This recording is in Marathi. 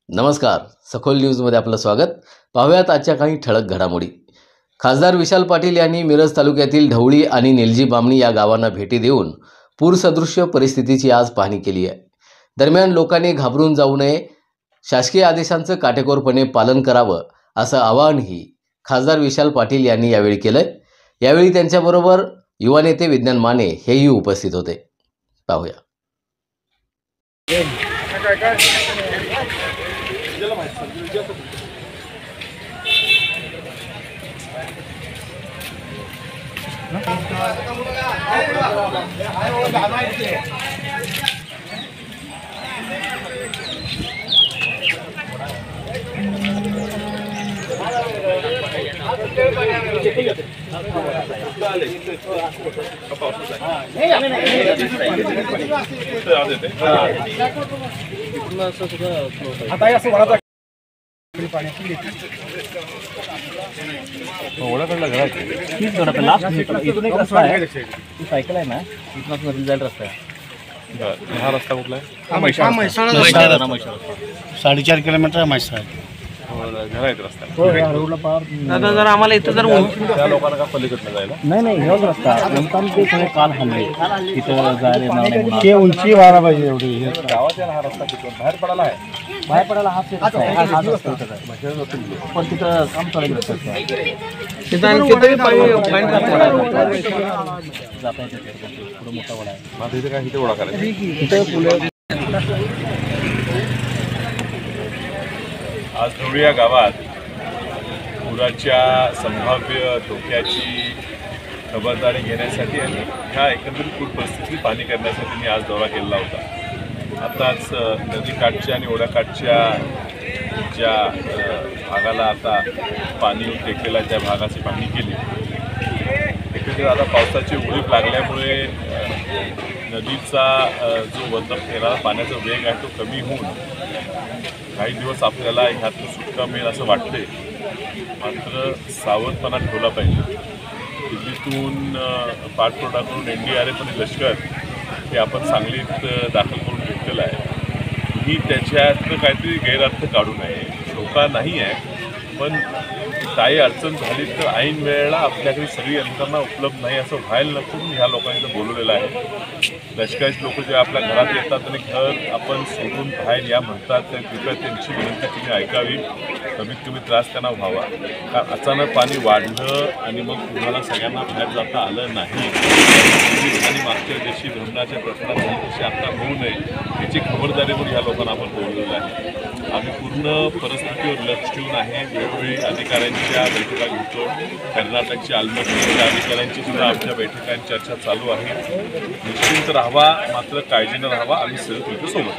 नमस्कार, सखोल न्यूजमध्ये आपलं स्वागत। पाहूयात आजच्या काही ठळक घडामोडी। खासदार विशाल पाटील यांनी मिरज तालुक्यातील ढवळी आणि निलजी बामणी या गावांना भेटी देऊन पूरसदृश्य परिस्थितीची आज पाहणी केली आहे। दरम्यान लोकांनी घाबरून जाऊ नये, शासकीय आदेशांचं काटेकोरपणे पालन करावं असं आवाहनही खासदार विशाल पाटील यांनी यावेळी केलं। यावेळी त्यांच्याबरोबर युवा नेते विज्ञान माने हेही उपस्थित होते। पाहूया। ओळखला घरात तीच घरात लास्ट इथून एक रस्ता आहे, ती सायकल आहे ना, इथून जायला रस्ता आहे। हा रस्ता कुठला आहे? म्हैसाळ 4.5 किलोमीटर म्हैसाळ घर आहेत रस्ता। रोडला पार दादा जर आम्हाला इथं जर त्या लोकांना का पलीकडनं जायला? नाही हेच रस्ता म्हणतात ते सगळे काल हल्ले तिथं जायला नाही, ते उंची व्हायला पाहिजे एवढी। गावात हा रस्ता तिथून बाहेर पडायला आहे, बाहेर पडायला हाच रस्ता आहे, पण तिथं काम चालू आहे, तिथं आणि किती पाणी जाता येते पुढे मोठा वडा आहे। माझं इथे काय इथे ओळख करायची तिथं पुढे आज ढवळी या गावात पुराच्या संभाव्य धोक्याची खबरदारी घेण्यासाठी आणि ह्या एकंदरीत पूर परिस्थितीची पाहणी करण्यासाठी मी आज दौरा केलेला होता। आताच नदीकाठच्या आणि ओढ्याकाठच्या ज्या भागाला आता पाणी टेकलेलं आहे त्या भागाची पाहणी केली। एकंदरीत आता पावसाची उघडीप लागल्यामुळे नदीचा जो वरती येणारा पाण्याचा वेग आहे तो कमी होऊन काही दिवस आपल्याला ह्यातून सुटका मिळेल असं वाटते, मात्र सावधपणा ठेवला पाहिजे। दिल्लीतून पाठपुरावा करून NDRF आणि लष्कर हे आपण सांगलीत दाखल करून घेतलेलं आहे। ही त्याच्यात काहीतरी गैरअर्थ काढू नये, धोका नाही आहे, पण काही अडचण झाली तर ऐन वेळेला आपल्याकडे सगळी यंत्रणा उपलब्ध नाही असं व्हायला नको म्हणून ह्या लोकांनी बोलवलेलं आहे। लष्कराचे लोक जे आपल्या घरात येतात आणि घर आपण सोडून बाहेर या म्हणतात, तर कृपया त्यांची विनंती तुम्ही ऐकावी, कमीत कमी त्रास त्यांना व्हावा। कारण अचानक पाणी वाढलं आणि मग तुम्हाला सगळ्यांना बाहेर जाता आलं नाही आणि मागच्या दिवशी धरणाच्या प्रश्नात झाली तशी आता होऊ नये याची खबरदारी म्हणून ह्या लोकांना आपण बोलवलेलं आहे। आम्ही पूर्ण परिस्थितीवर लक्ष ठेवून आहे, वेळोवेळी अधिकाऱ्यांच्या बैठका घेतो। कर्नाटकच्या आलमट्टीच्या अधिकाऱ्यांची सुद्धा आमच्या बैठकांची चर्चा चालू आहे। निश्चिंत राहावा, मात्र काळजीनं राहावा, आम्ही सहज तुमच्या सोबत।